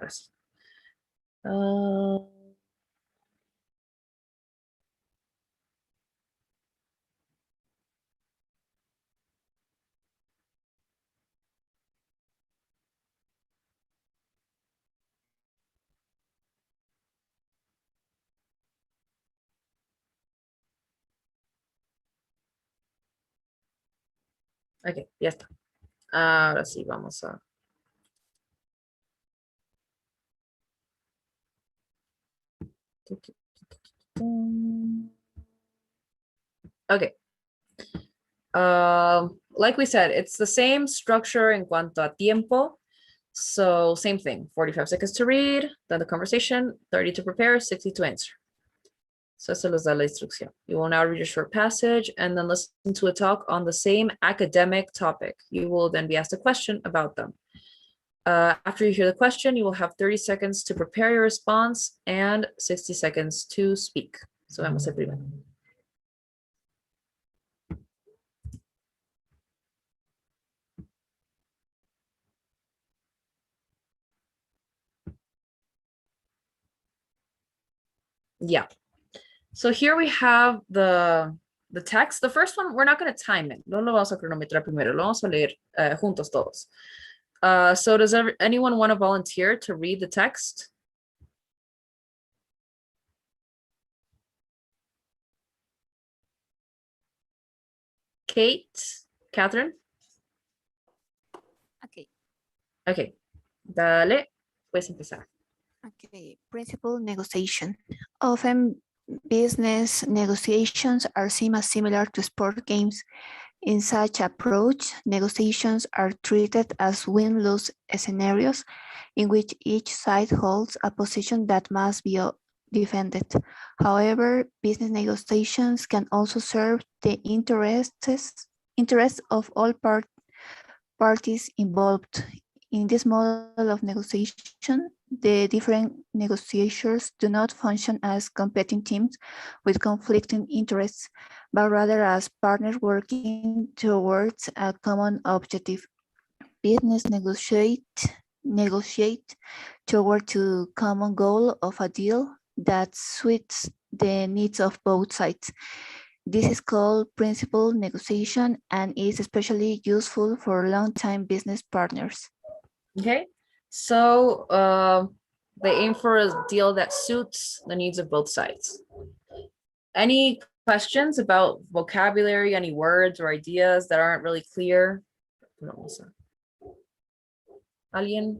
Ahora sí. Ah, ok, ya está. Ahora sí, vamos a... Okay. Like we said, it's the same structure en cuanto a tiempo. So same thing, 45 seconds to read, then the conversation, 30 to prepare, 60 to answer. So se los da la instrucción. You will now read a short passage and then listen to a talk on the same academic topic. You will then be asked a question about them. After you hear the question, you will have 30 seconds to prepare your response and 60 seconds to speak. So vamos el primero. Yeah. So here we have the text. The first one, we're not going to time it. No lo vamos a cronometrar primero. Lo vamos a leer juntos todos. So does anyone want to volunteer to read the text? Kate, Catherine? Okay. Okay. Dale, puedes empezar. Okay. Principal negotiation. Often business negotiations are seen as similar to sport games. In such approach, negotiations are treated as win-lose scenarios in which each side holds a position that must be defended. However, business negotiations can also serve the interests of all parties involved. In this model of negotiation, the different negotiators do not function as competing teams with conflicting interests, but rather as partners working towards a common objective. Business negotiate toward the common goal of a deal that suits the needs of both sides. This is called principal negotiation and is especially useful for long-time business partners. Okay. So they aim for a deal that suits the needs of both sides. Any questions about vocabulary, any words or ideas that aren't really clear? ¿Alguien?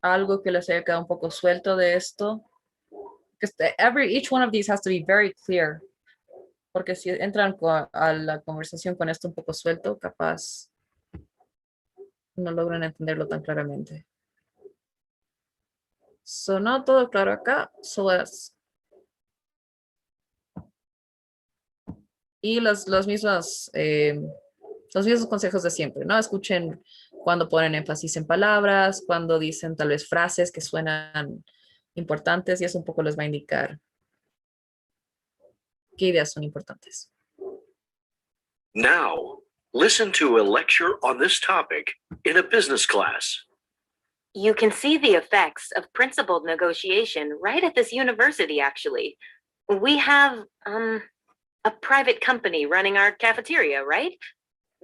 Algo que les haya quedado un poco suelto de esto? Because each one of these has to be very clear. Porque si entran a la conversación con esto un poco suelto, capaz no logran entenderlo tan claramente. So, no todo claro acá, y los mismos consejos de siempre, ¿no? Escuchen cuando ponen énfasis en palabras, cuando dicen tal vez frases que suenan importantes y eso un poco les va a indicar qué ideas son importantes. Now, listen to a lecture on this topic in a business class. You can see the effects of principled negotiation right at this university, actually. We have a private company running our cafeteria, right?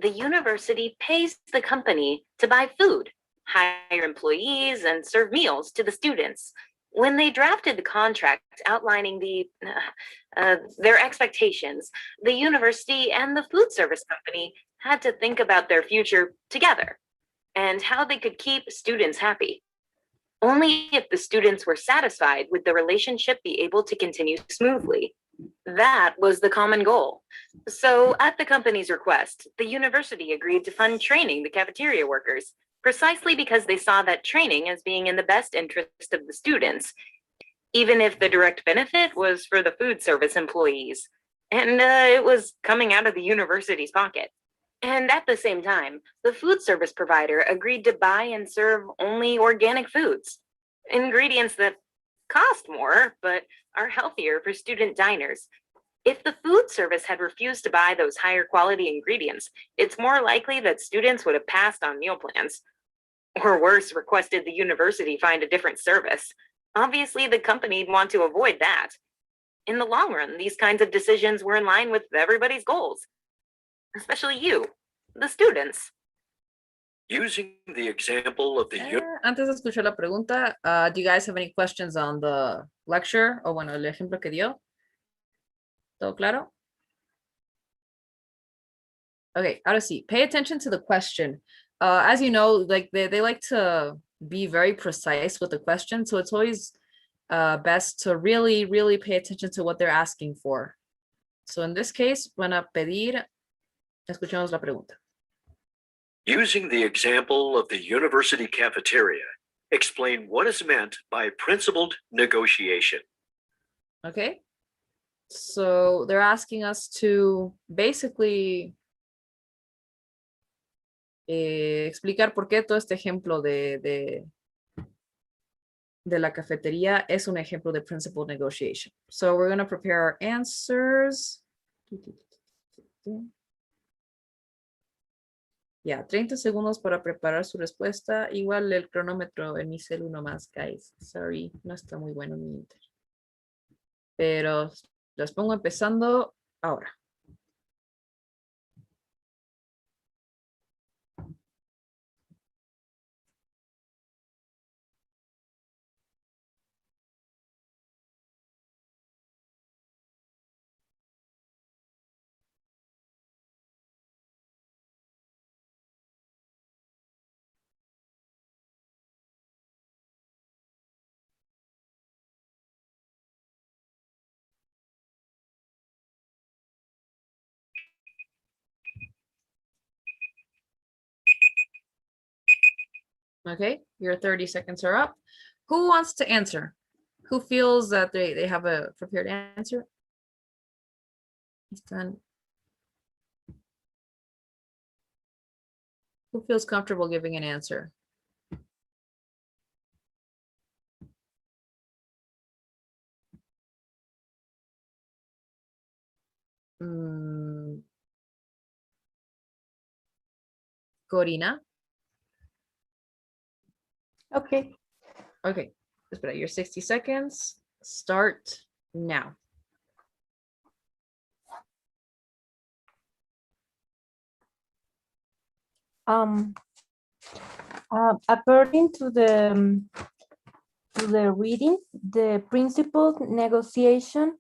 The university pays the company to buy food, hire employees, and serve meals to the students. When they drafted the contract outlining their expectations, the university and the food service company had to think about their future together and how they could keep students happy. Only if the students were satisfied would the relationship be able to continue smoothly. That was the common goal. So, at the company's request, the university agreed to fund training the cafeteria workers, precisely because they saw that training as being in the best interest of the students, even if the direct benefit was for the food service employees, and it was coming out of the university's pocket. And at the same time, the food service provider agreed to buy and serve only organic foods, ingredients that cost more, but are healthier for student diners. If the food service had refused to buy those higher quality ingredients, it's more likely that students would have passed on meal plans. Or worse, requested the university find a different service. Obviously, the company'd want to avoid that. In the long run, these kinds of decisions were in line with everybody's goals, especially you, the students. Using the example of the Antes de escuchar la pregunta, do you guys have any questions on the lecture? O bueno, el ejemplo que dio. ¿Todo claro? Okay, ahora sí, pay attention to the question. As you know, like they like to be very precise with the question, so it's always best to really, really pay attention to what they're asking for. So in this case, van a pedir, escuchemos la pregunta. Using the example of the university cafeteria, explain what is meant by principled negotiation. Okay, so they're asking us to basically explicar por qué todo este ejemplo de la cafetería es un ejemplo de principled negotiation. So we're going to prepare our answers. Ya, 30 segundos para preparar su respuesta. Igual el cronómetro en mi celu nomás, guys. Sorry, no está muy bueno mi inter. Pero los pongo empezando ahora. Okay, your 30 seconds are up. Who wants to answer? Who feels that they have a prepared answer? Están. Who feels comfortable giving an answer? Corina? Okay. Okay, espera, your 60 seconds start now. According to the reading, the principled negotiation,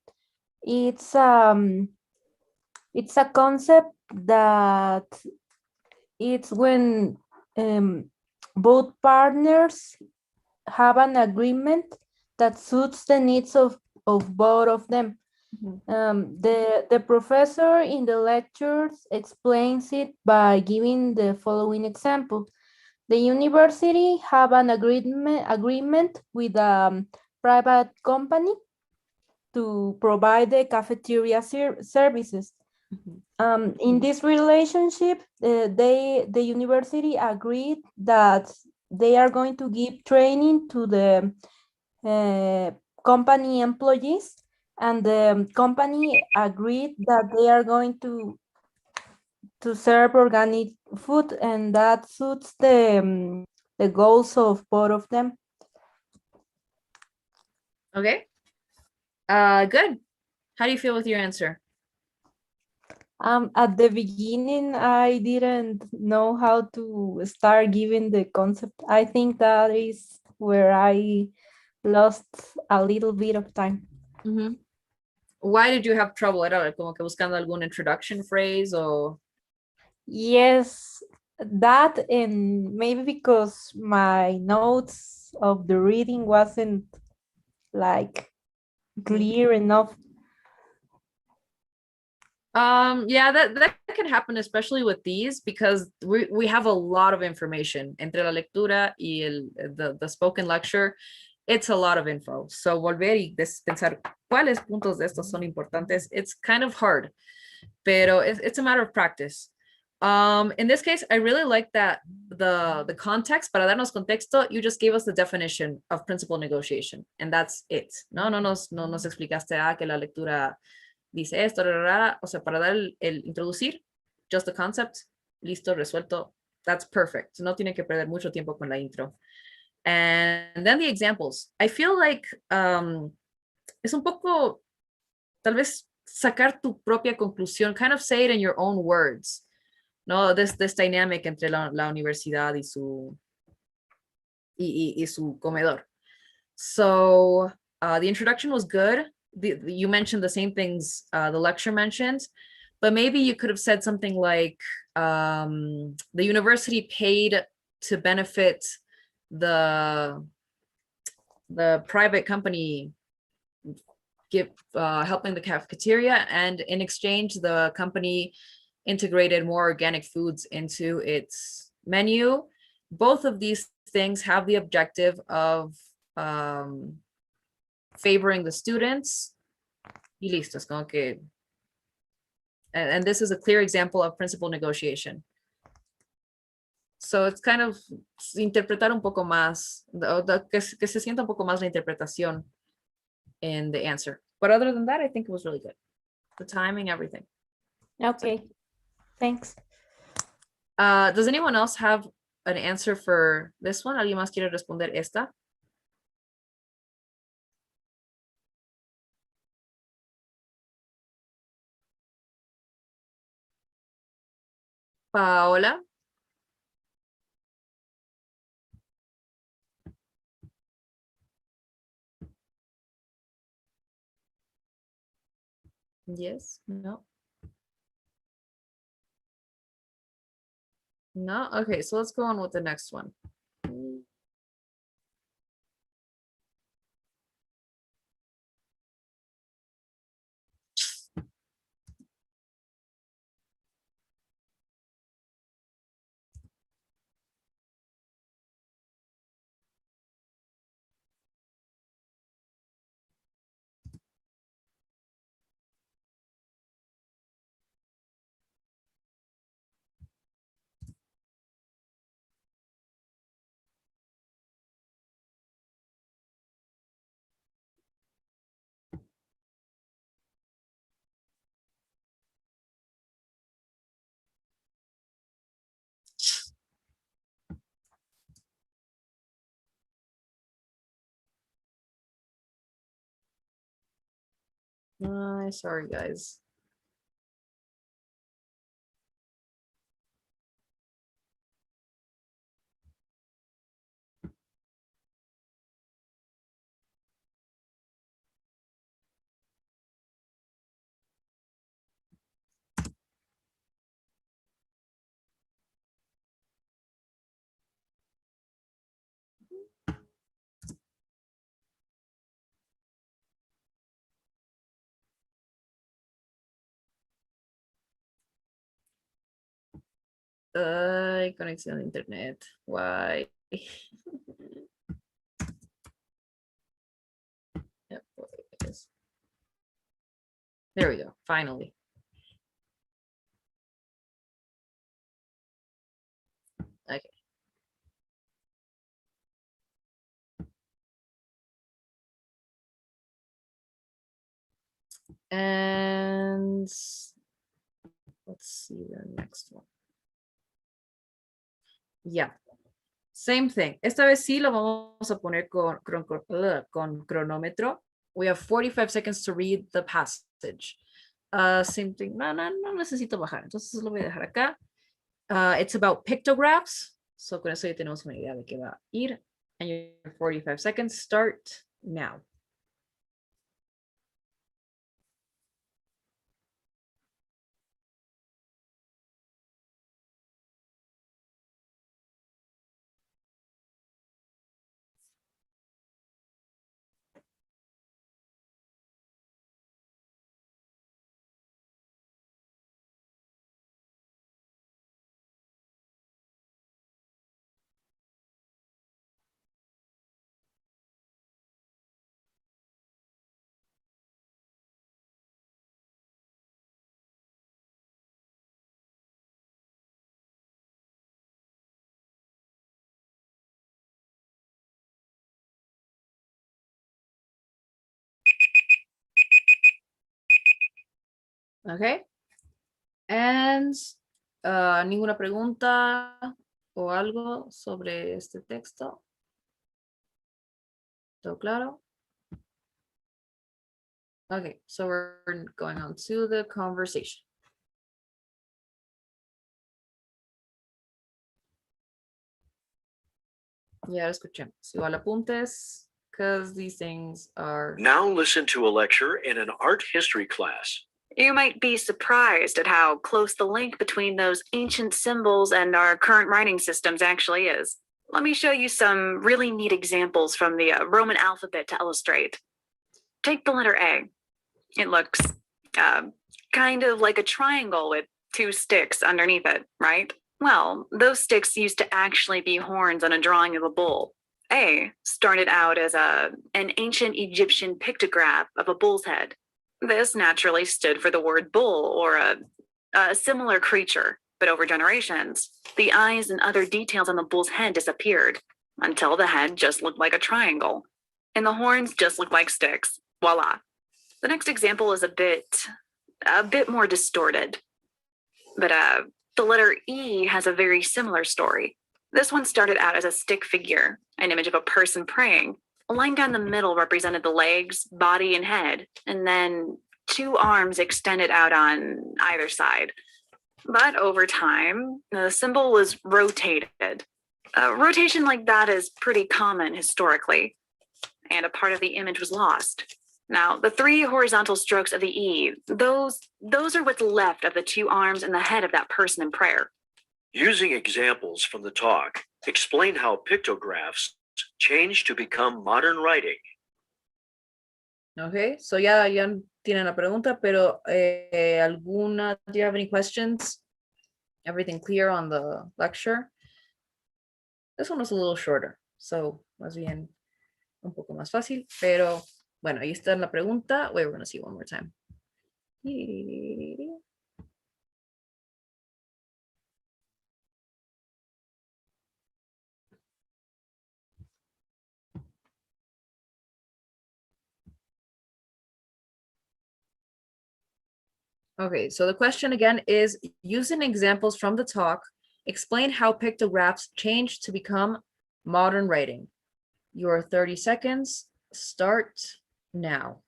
it's a concept that it's when both partners have an agreement that suits the needs of both of them. The professor in the lectures explains it by giving the following example. The university have an agreement with a private company to provide the cafeteria services. In this relationship, the university agreed that they are going to give training to the company employees, and the company agreed that they are going to serve organic food, and that suits the goals of both of them. Okay. Good. How do you feel with your answer? At the beginning, I didn't know how to start giving the concept. I think that is where I lost a little bit of time. Why did you have trouble? Era como que buscando algún introduction phrase or? Yes, that, and maybe because my notes of the reading wasn't like clear enough. Yeah, that can happen, especially with these, because we have a lot of information entre la lectura y the spoken lecture. It's a lot of info. So volver y pensar cuáles puntos de estos son importantes, it's kind of hard, pero it's a matter of practice. In this case, I really like that the context, para darnos contexto, you just gave us the definition of principled negotiation, and that's it. No nos explicaste que la lectura dice esto, ra, ra, ra, o sea, para dar el introducir, just the concept, listo, resuelto, that's perfect. No tiene que perder mucho tiempo con la intro. And then the examples. I feel like es un poco, tal vez, sacar tu propia conclusión, kind of say it in your own words, ¿no? This dynamic entre la universidad y su comedor. So the introduction was good. You mentioned the same things the lecture mentioned, but maybe you could have said something like the university paid to benefit the private company helping the cafeteria, and in exchange the company integrated more organic foods into its menu. Both of these things have the objective of favoring the students. Y listo, es como que, and this is a clear example of principal negotiation. So it's kind of interpretar un poco más, que se sienta un poco más la interpretación in the answer. But other than that, I think it was really good. The timing, everything. Okay, thanks. Does anyone else have an answer for this one? ¿Alguien más quiere responder esta? Paola? Yes, no. No, okay, so let's go on with the next one. Sorry, guys. Conexión de internet. Why? Yep, pues. There we go, finally. Okay. And let's see the next one. Yeah, same thing. Esta vez sí lo vamos a poner con cronómetro. We have 45 seconds to read the passage. Same thing. No necesito bajar. Entonces lo voy a dejar acá. It's about pictographs. So con eso ya tenemos una idea de qué va a ir. And your 45 seconds start now. Okay. And ninguna pregunta o algo sobre este texto. ¿Todo claro? Okay, so we're going on to the conversation. Ya lo escuchamos. Igual apuntes, because these things are... Now listen to a lecture in an art history class. You might be surprised at how close the link between those ancient symbols and our current writing systems actually is. Let me show you some really neat examples from the Roman alphabet to illustrate. Take the letter A. It looks kind of like a triangle with two sticks underneath it, right? Well, those sticks used to actually be horns on a drawing of a bull. A started out as an ancient Egyptian pictograph of a bull's head. This naturally stood for the word bull or a similar creature, but over generations, the eyes and other details on the bull's head disappeared until the head just looked like a triangle, and the horns just looked like sticks. Voila. The next example is a bit more distorted, but the letter E has a very similar story. This one started out as a stick figure, an image of a person praying. A line down the middle represented the legs, body, and head, and then two arms extended out on either side. But over time, the symbol was rotated. Rotation like that is pretty common historically, and a part of the image was lost. Now, the three horizontal strokes of the E, those are what's left of the two arms and the head of that person in prayer. Using examples from the talk, explain how pictographs changed to become modern writing. Okay, so ya tienen la pregunta, pero alguna, do you have any questions? Everything clear on the lecture? This one was a little shorter, so más bien un poco más fácil, pero bueno, ahí está la pregunta. Wait, we're gonna see one more time. Okay, so the question again is, using examples from the talk, explain how pictographs changed to become modern writing. Your 30 seconds start now.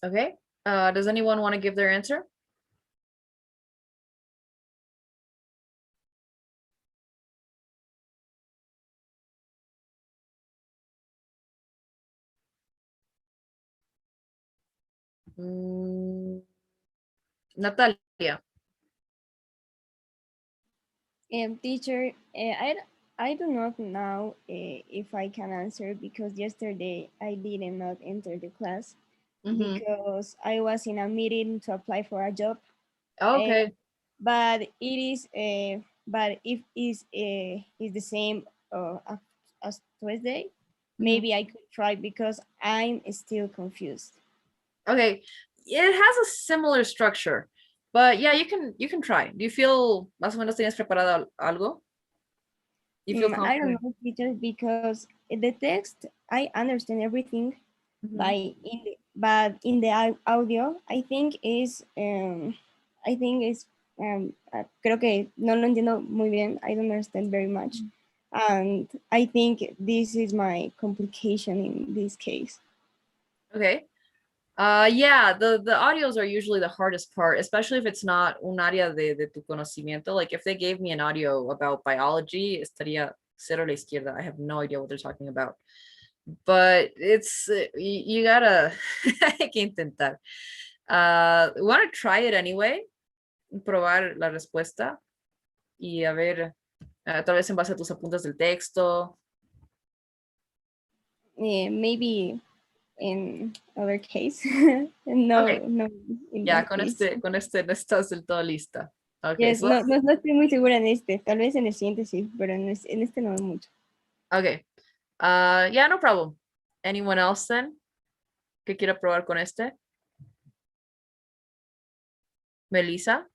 Okay, does anyone want to give their answer? Natalia. Teacher, I do not know if I can answer because yesterday I did not enter the class because I was in a meeting to apply for a job. Okay. But it is, but if is the same as Tuesday, maybe I could try because I'm still confused. Okay, it has a similar structure, but yeah, you can try. Do you feel más o menos tienes preparado algo? You feel I don't confident? know, teacher, because the text I understand everything, but in the audio I think is creo que no lo entiendo muy bien. I don't understand very much, and I think this is my complication in this case. Okay. Yeah, the audios are usually the hardest part, especially if it's not un área de tu conocimiento. Like if they gave me an audio about biology, estaría cero a la izquierda. I have no idea what they're talking about. But it's, you gotta, hay que intentar. Want to try it anyway? Probar la respuesta y a ver, tal vez en base a tus apuntes del texto. Maybe in other case. No, Okay. no. in Ya, that con case. este no estás del todo lista. Okay, Yes, so no estoy muy segura en este. Tal vez en el siguiente sí, pero en este no mucho. okay. Yeah, no problem. Anyone else then? Que quiera probar con este? Melissa?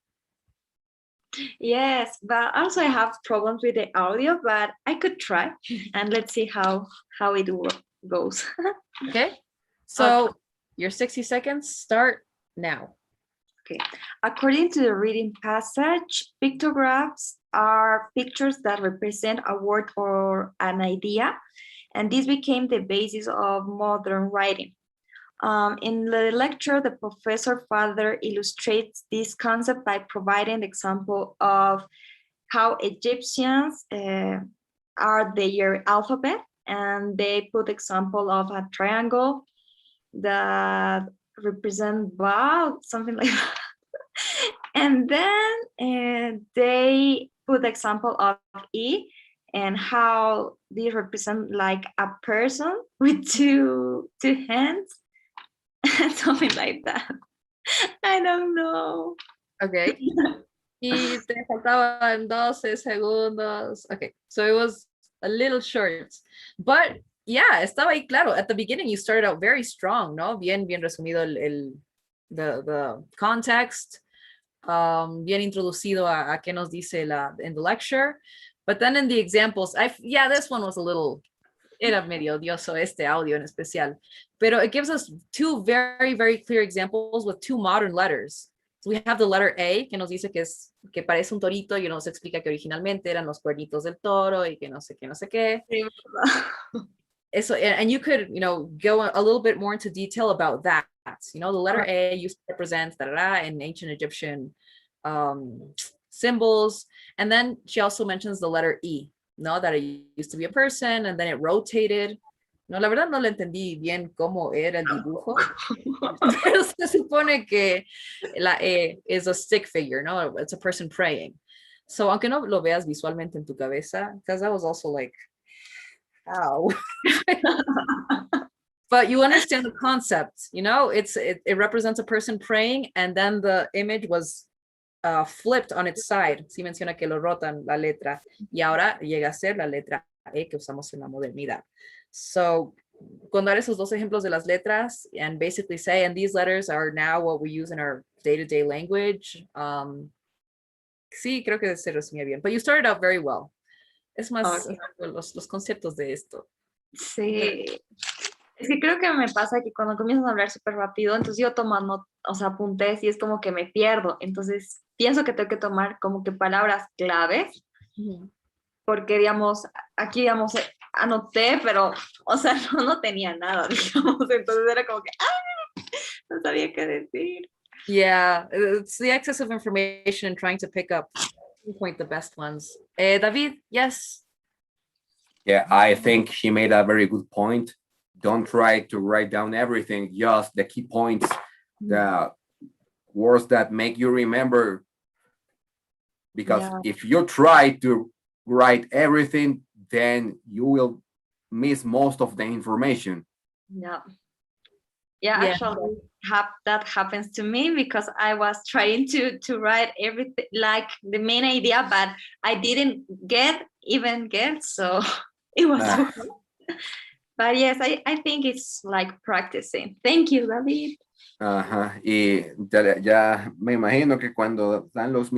Yes, but also I have problems with the audio, but I could try and let's see how it goes. Okay. So your 60 seconds start now. According to the reading passage, pictographs are pictures that represent a word or an idea, and this became the basis of modern writing. In the lecture, the professor further illustrates this concept by providing the example of how Egyptians are their alphabet, and they put example of a triangle that represent Ba, something like that. And then they put the example of E and how they represent like a person with two hands, something like that. I don't know. Okay. Y te faltaban 12 segundos. Okay, so it was a little short. But yeah, estaba ahí claro. At the beginning, you started out very strong, ¿no? Bien resumido the context. Bien introducido a qué nos dice in the lecture. But then in the examples, this one was a little, era medio odioso este audio en especial. Pero it gives us two very, very clear examples with two modern letters. So we have the letter A, que nos dice que parece un torito, y nos explica que originalmente eran los cuernitos del toro y que no sé qué. Eso, and you could, go a little bit more into detail about that. The letter A used to represent in ancient Egyptian symbols. And then she also mentions the letter E, that it used to be a person and then it rotated. No, la verdad no le entendí bien cómo era el dibujo. Pero se supone que la E is a stick figure, no? It's a person praying. So, aunque no lo veas visualmente en tu cabeza, because I was also like, ow. But you understand the concept, it represents a person praying, and then the image was flipped on its side. Sí menciona que lo rotan la letra, y ahora llega a ser la letra E que usamos en la modernidad. So, con dar esos dos ejemplos de las letras, and basically say, and these letters are now what we use in our day-to-day language. Sí, creo que se resumía bien. But you started out very well. Es más, los conceptos de esto. Sí. Es que creo que me pasa que cuando comienzas a hablar súper rápido, entonces yo tomo apuntes y es como que me pierdo. Entonces pienso que tengo que tomar como que palabras claves, porque aquí anoté, pero, no tenía nada, digamos. Entonces era como que, no sabía qué decir. Yeah, it's the excess of information and trying to pinpoint the best ones. David, yes? Yeah, I think he made a very good point. Don't try to write down everything, just the key points, the words that make you remember. Because if you try to write everything, then you will miss most of the information. Yeah, actually, that happens to me because I was trying to write everything, like the main idea, but I didn't even get, so it was so hard. But yes, I think it's like practicing. Thank you, David. Ajá, y ya me imagino que cuando dan los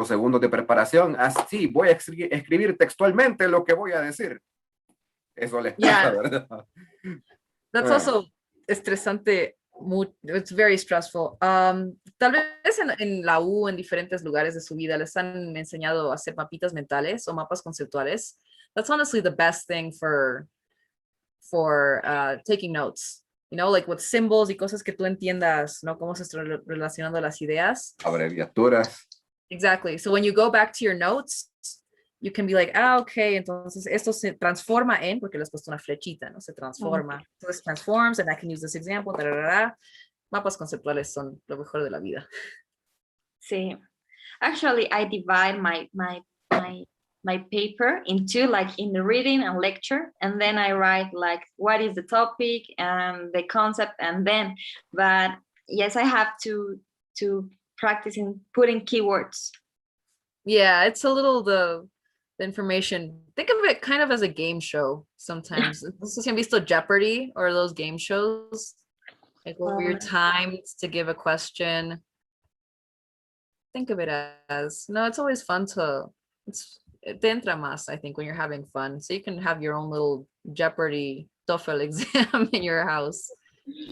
segundos de preparación, así voy a escribir textualmente lo que voy a decir. Eso les pasa, ¿verdad? That's also estresante. It's very stressful. Tal vez en la U, en diferentes lugares de su vida, les han enseñado a hacer mapitas mentales o mapas conceptuales. That's honestly the best thing for taking notes, like with symbols y cosas que tú entiendas, ¿no? Cómo se están relacionando las ideas. Abreviaturas. Exactly. So when you go back to your notes, you can be like, okay, entonces esto se transforma en, porque les he puesto una flechita, ¿no? Se transforma. Entonces transforms, and I can use this example. Mapas conceptuales son lo mejor de la vida. Sí. Actually, I divide my my paper into like in the reading and lecture, and then I write like what is the topic and the concept, and then, but yes, I have to practice in putting keywords. Yeah, it's a little the information. Think of it kind of as a game show sometimes. This is gonna be still Jeopardy or those game shows. Like where you're timed to give a question. Think of it as, no, it's always fun to, te entra más, I think, when you're having fun. So you can have your own little Jeopardy TOEFL exam in your house.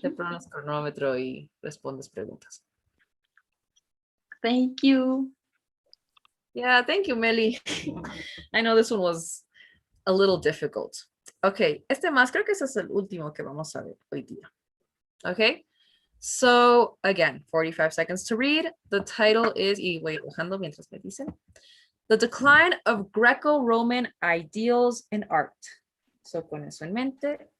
Te pones cronómetro y respondes preguntas. Thank you. Yeah, thank you, Meli. I know this one was a little difficult. Okay, este más, creo que ese es el último que vamos a ver hoy día. Okay, so again, 45 seconds to read. The title is, y voy bajando mientras me dicen, The Decline of Greco-Roman Ideals in Art. So con eso en mente,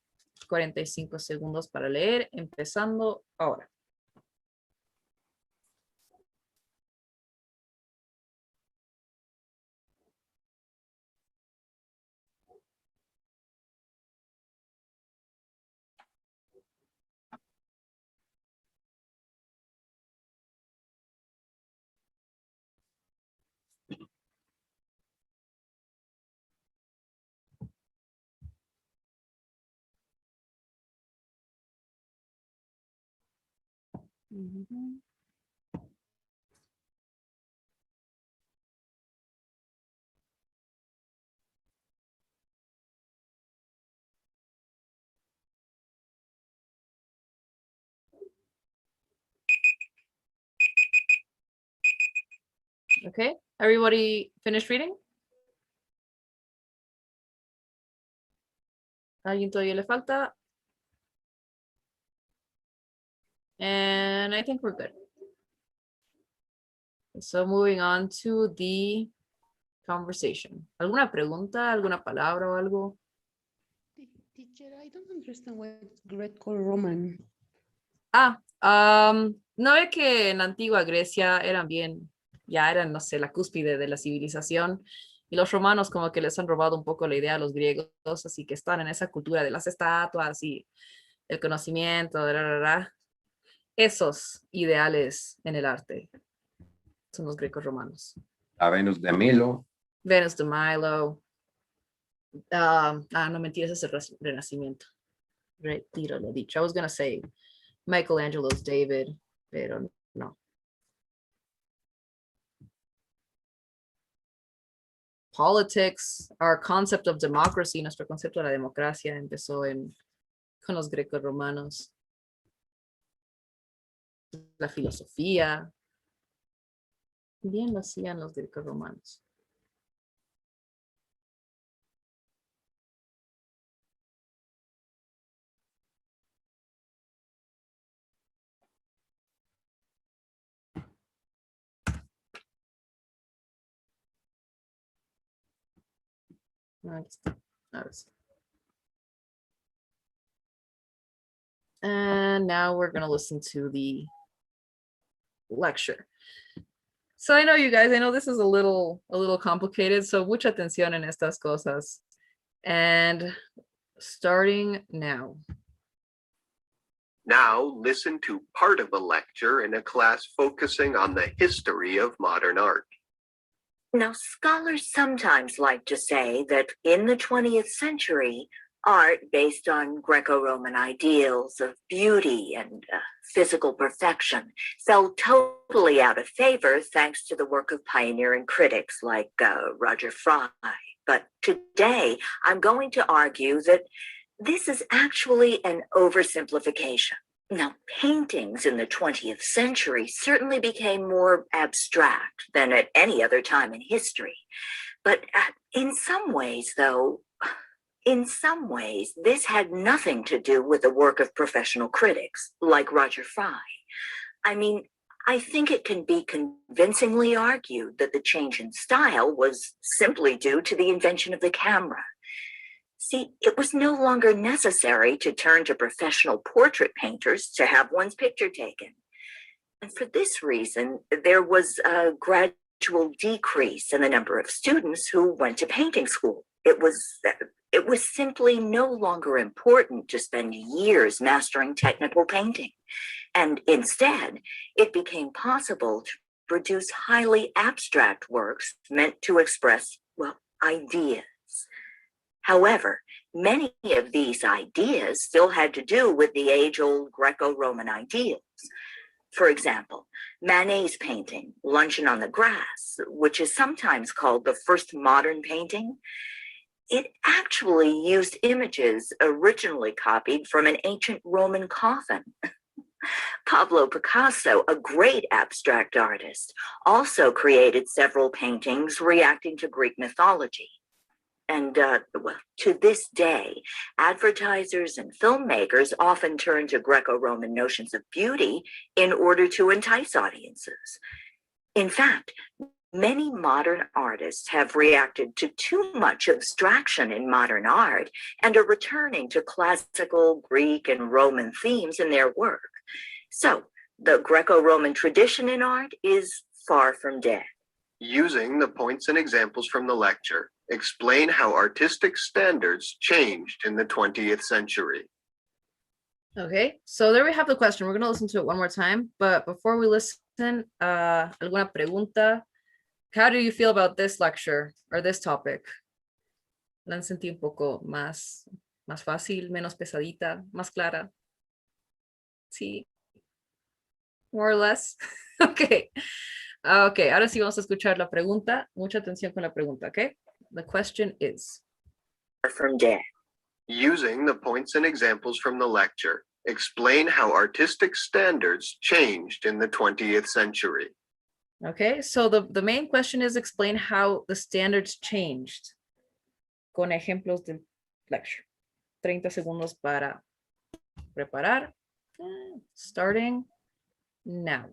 45 segundos para leer, empezando ahora. Mhm. Okay, everybody finished reading? ¿Alguien todavía le falta? And I think we're good. So moving on to the conversation. ¿Alguna pregunta, alguna palabra o algo? Teacher, I don't understand what Greco-Roman. No ve que en la antigua Grecia ya eran, no sé, la cúspide de la civilización, y los romanos como que les han robado un poco la idea a los griegos, así que están en esa cultura de las estatuas y el conocimiento, esos ideales en el arte son los griegos romanos. La Venus de Milo. Venus de Milo. No mentiras, es el Renacimiento. Retiro lo dicho. I was gonna say Michelangelo's David, pero no. Politics, our concept of democracy, nuestro concepto de la democracia empezó con los grecos romanos. La filosofía, bien lo hacían los grecos romanos. Aquí está. Ahora sí. And now we're going to listen to the lecture. So I know you guys, I know this is a little complicated, so mucha atención en estas cosas. And starting now. Now listen to part of a lecture in a class focusing on the history of modern art. Now, scholars sometimes like to say that in the 20th century, art based on Greco-Roman ideals of beauty and physical perfection fell totally out of favor thanks to the work of pioneering critics like Roger Fry. But today, I'm going to argue that this is actually an oversimplification. Now, paintings in the 20th century certainly became more abstract than at any other time in history. But in some ways, this had nothing to do with the work of professional critics like Roger Fry. I mean, I think it can be convincingly argued that the change in style was simply due to the invention of the camera. See, it was no longer necessary to turn to professional portrait painters to have one's picture taken. And for this reason, there was a gradual gradual decrease in the number of students who went to painting school. It was simply no longer important to spend years mastering technical painting. And instead, it became possible to produce highly abstract works meant to express, well, ideas. However, many of these ideas still had to do with the age-old Greco-Roman ideals. For example, Manet's painting, Luncheon on the Grass, which is sometimes called the first modern painting, it actually used images originally copied from an ancient Roman coffin. Pablo Picasso, a great abstract artist, also created several paintings reacting to Greek mythology. And to this day, advertisers and filmmakers often turn to Greco-Roman notions of beauty in order to entice audiences. In fact, many modern artists have reacted to too much abstraction in modern art and are returning to classical Greek and Roman themes in their work. So, the Greco-Roman tradition in art is far from dead. Using the points and examples from the lecture, explain how artistic standards changed in the 20th century. Okay, so there we have the question. We're going to listen to it one more time. But before we listen, ¿alguna pregunta? How do you feel about this lecture or this topic? ¿La han sentido un poco más fácil, menos pesadita, más clara? Sí. More or less. Okay. Okay, ahora sí vamos a escuchar la pregunta. Mucha atención con la pregunta, okay? The question is. From dead. Using the points and examples from the lecture, explain how artistic standards changed in the 20th century. Okay, so the main question is explain how the standards changed. Con ejemplos del lecture. 30 segundos para preparar. Starting now.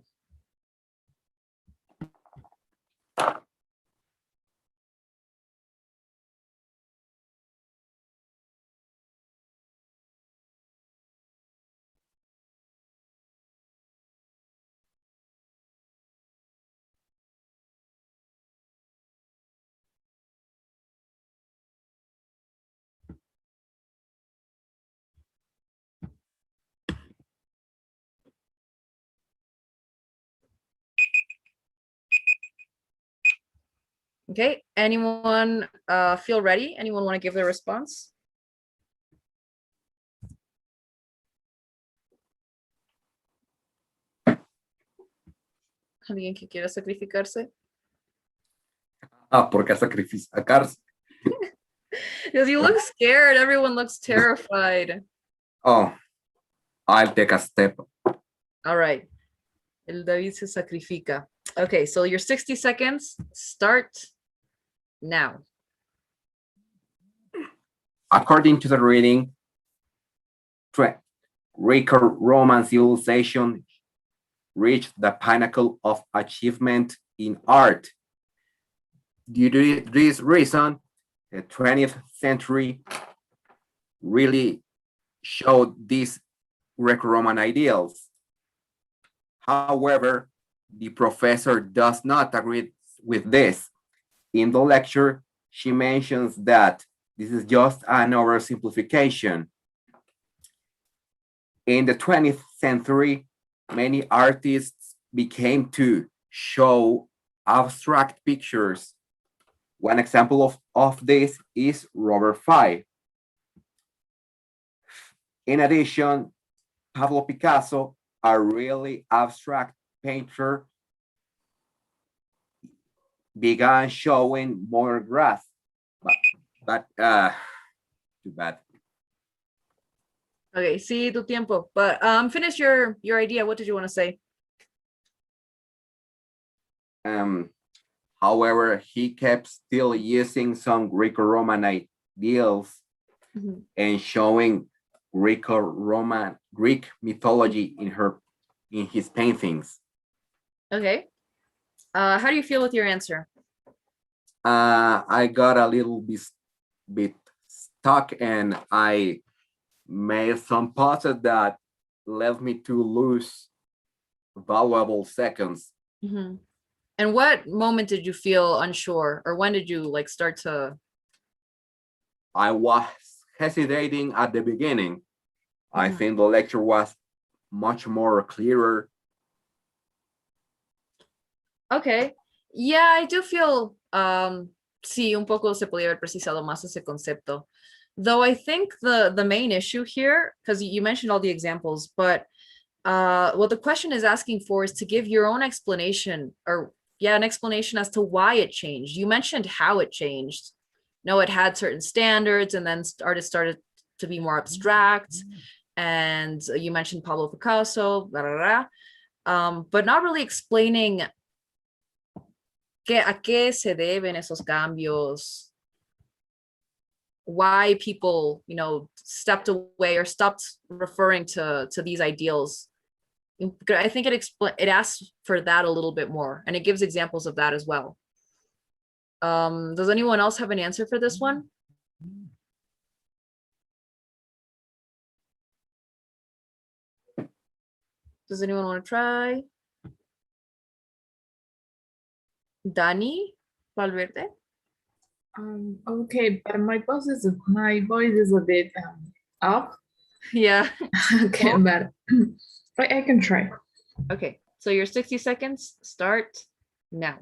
Okay, anyone feel ready? Anyone want to give their response? ¿Alguien que quiera sacrificarse? ¿Por qué sacrificarse? Because you look scared. Everyone looks terrified. Oh, I'll take a step. All right. El David se sacrifica. Okay, so your 60 seconds start now. According to the reading, Greco-Roman civilization reached the pinnacle of achievement in art. Due to this reason, the 20th century really showed these Greco-Roman ideals. However, the professor does not agree with this. In the lecture, she mentions that this is just an oversimplification. In the 20th century, many artists became to show abstract pictures. One example of this is Robert Fay. In addition, Pablo Picasso, a really abstract painter, began showing more grass, but too bad. Okay, sí, tu tiempo. But finish your idea. What did you want to say? However, he kept still using some Greco-Roman ideals and showing Greek mythology in his paintings. Okay. How do you feel with your answer? I got a little bit stuck and I made some pauses that led me to lose valuable seconds. And what moment did you feel unsure, or when did you like start to? I was hesitating at the beginning. I Mhm. think the lecture was much more clearer. Okay. Yeah, I do feel sí, un poco se podía haber precisado más ese concepto. Though I think the main issue here, because you mentioned all the examples, but what the question is asking for is to give your own explanation, or yeah, an explanation as to why it changed. You mentioned how it changed. No, it had certain standards, and then artists started to be more abstract. And you mentioned Pablo Picasso, blah, blah, blah. But not really explaining a qué se deben esos cambios, why people, stepped away or stopped referring to these ideals. I think it asks for that a little bit more, and it gives examples of that as well. Does anyone else have an answer for this one? Does anyone want to try? Dani Valverde? Okay, but my voice is a bit up. Yeah. Okay, but I can try. Okay, so your 60 seconds start now.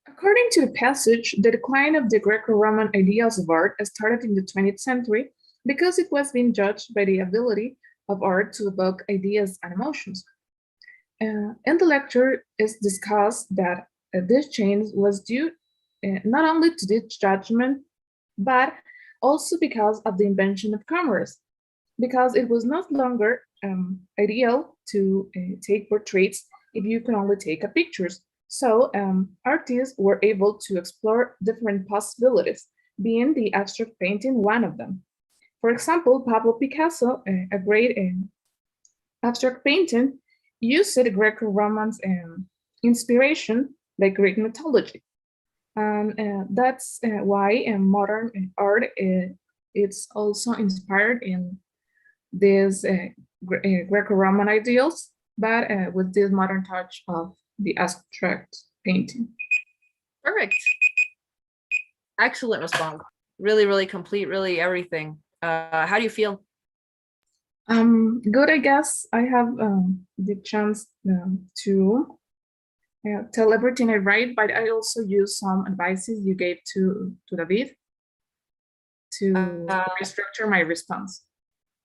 According to the passage, the decline of the Greco-Roman ideals of art started in the 20th century because it was being judged by the ability of art to evoke ideas and emotions. In the lecture, it's discussed that this change was due not only to this judgment, but also because of the invention of cameras, because it was no longer ideal to take portraits if you can only take pictures. So artists were able to explore different possibilities, being the abstract painting one of them. For example, Pablo Picasso, a great abstract painting, used Greco-Roman inspiration like Greek mythology. And that's why modern art it's also inspired in these Greco-Roman ideals, but with this modern touch of the abstract painting. Perfect. Excellent response. Really, really complete, really everything. How do you feel? Good, I guess. I have the chance to tell everything I write, but I also use some advices you gave to David to restructure my response.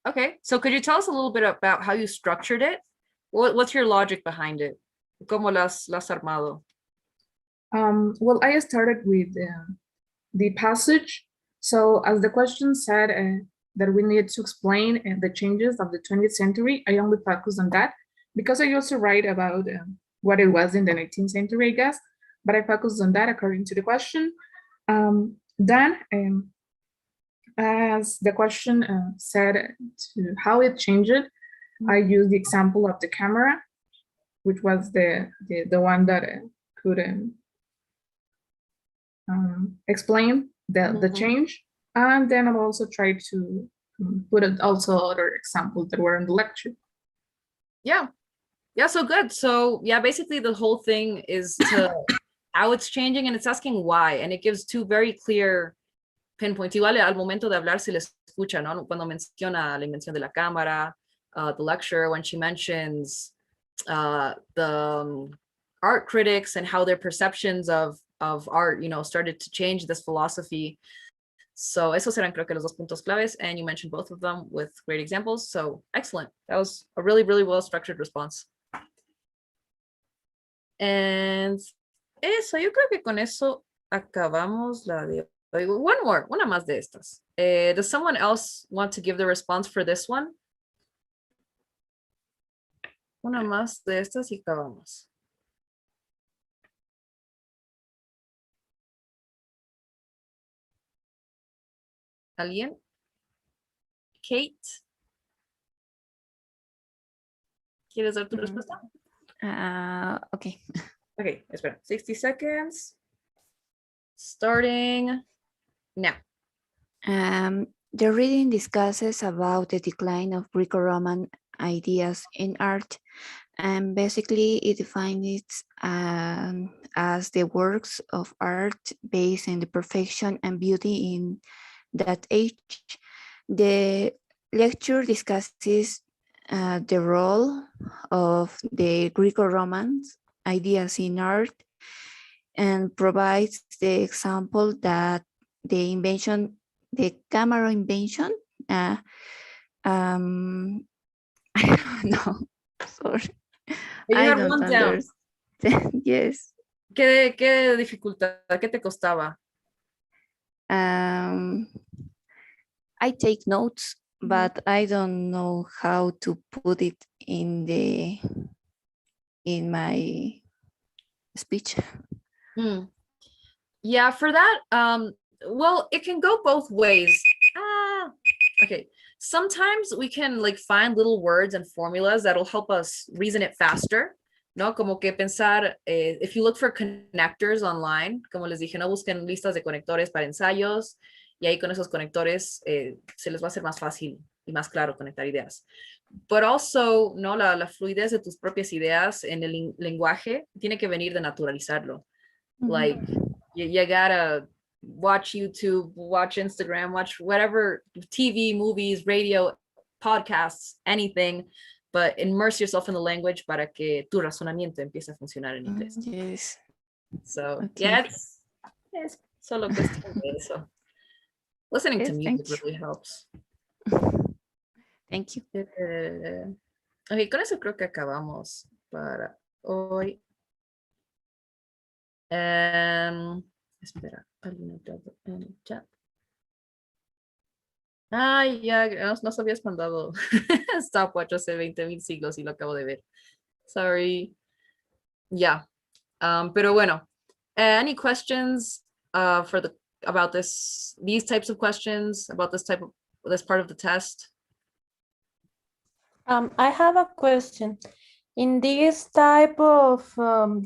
Okay, so could you tell us a little bit about how you structured it? What's your logic behind it? ¿Cómo las armado? Well, I started with the passage. So as the question said that we needed to explain the changes of the 20th century, I only focused on that because I also write about what it was in the 19th century, I guess, but I focused on that according to the question. Then, as the question said to how it changed, I used the example of the camera, which was the one that could explain the change. And then I've also tried to put also other examples that were in the lecture. Yeah, so good. So yeah, basically the whole thing is to how it's changing, and it's asking why, and it gives two very clear pinpoints. Igual al momento de hablar se les escucha, ¿no? Cuando menciona la invención de la cámara, the lecture, when she mentions the art critics and how their perceptions of art, started to change this philosophy. So esos eran creo que los dos puntos claves, and you mentioned both of them with great examples. So excellent. That was a really, really well structured response. And eso, yo creo que con eso acabamos la de hoy. Una más de estas. Does someone else want to give the response for this one? Una más de estas y acabamos. ¿Alguien? Kate? ¿Quieres dar tu respuesta? Okay. Okay, espera. 60 seconds. Starting now. The reading discusses about the decline of Greco-Roman ideas in art And basically it defines it as the works of art based on the perfection and beauty in that age. The lecture discusses the role of the Greco-Roman ideas in art and provides the example that the camera invention, I don't know, sorry. You I had don't one down. understand. Yes. ¿Qué dificultad? ¿Qué te costaba? I take notes, but I don't know how to put it in my speech. Yeah, for that, well, it can go both ways. Okay. Sometimes we can like find little words and formulas that'll help us reason it faster, ¿no? Como que pensar, if you look for connectors online, como les dije, no busquen listas de conectores para ensayos, y ahí con esos conectores se les va a hacer más fácil y más claro conectar ideas. But also, ¿no? La fluidez de tus propias ideas en el lenguaje tiene que venir de naturalizarlo. Like, you gotta watch YouTube, watch Instagram, watch whatever, TV, movies, radio, podcasts, anything, but immerse yourself in the language para que tu razonamiento empiece a funcionar en inglés. Yes. So, Okay. yeah, it's solo cuestión de eso. Listening to Yes, music thank you. really helps. Thank you. Ok, con eso creo que acabamos para hoy. Espera, alguien ha entrado en el chat. Ay, ya, nos habías mandado stopwatch hace 20,000 siglos y lo acabo de ver. Sorry. Yeah. Pero bueno, any questions about these types of questions, about this part of the test? I have a question. In this type of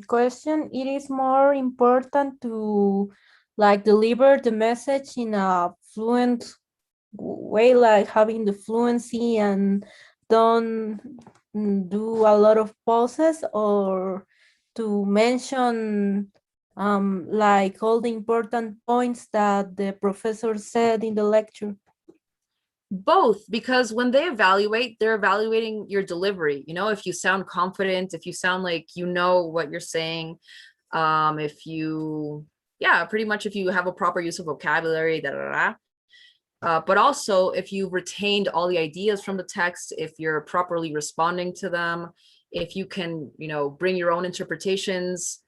question, it is more important to like deliver the message in a fluent way, like having the fluency and don't do a lot of pauses, or to mention like all the important points that the professor said in the lecture? Both, because when they evaluate, they're evaluating your delivery. You know, if you sound confident, if you sound like you know what you're saying, if you, yeah, pretty much if you have a proper use of vocabulary, but also if you've retained all the ideas from the text, if you're properly responding to them, if you can, you know, bring your own interpretations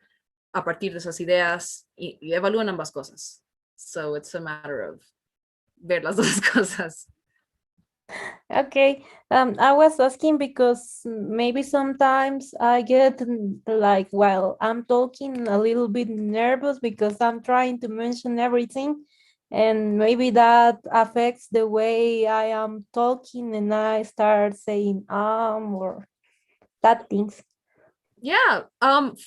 a partir de esas ideas, y evalúan ambas cosas. So it's a matter of ver las dos cosas. Okay, I was asking because maybe sometimes I get like, while I'm talking, a little bit nervous because I'm trying to mention everything, and maybe that affects the way I am talking and I start saying or that things. Yeah,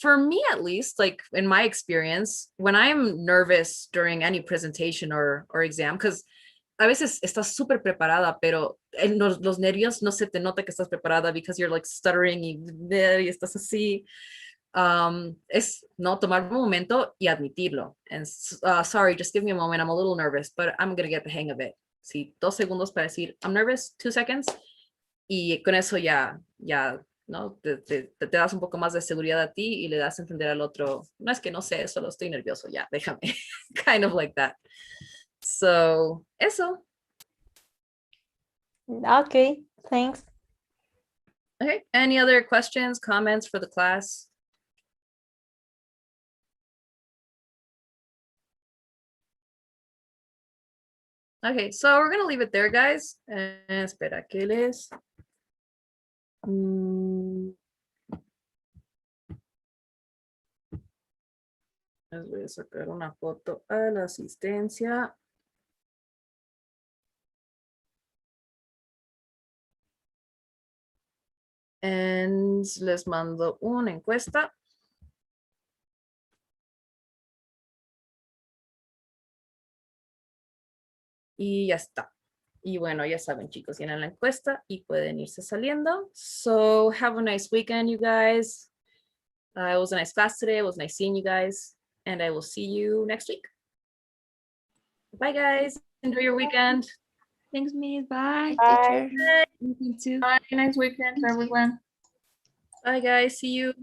for me at least, like in my experience, when I'm nervous during any presentation or exam, because a veces estás súper preparada, pero en los nervios no se te nota que estás preparada because you're like stuttering y estás así. Es no tomar un momento y admitirlo. And sorry, just give me a moment. I'm a little nervous, but I'm gonna get the hang of it. Sí, 2 segundos para decir, I'm nervous, 2 seconds. Y con eso ya, ¿no? Te das un poco más de seguridad a ti y le das a entender al otro, no es que no sé, solo estoy nervioso, ya, déjame. Kind of like that. So, eso. Okay, thanks. Okay, any other questions, comments for the class? Okay, so we're gonna leave it there, guys. Espera, ¿qué les? Les voy a sacar una foto a la asistencia. And les mando una encuesta. Y ya está. Y bueno, ya saben, chicos, llenan la encuesta y pueden irse saliendo. So have a nice weekend, you guys. It was a nice class today. It was nice seeing you guys. And I will see you next week. Bye, guys. Enjoy your weekend. Thanks, Miss. Bye, Bye. teacher. You too. Bye. Nice weekend, everyone. Bye, guys. See you.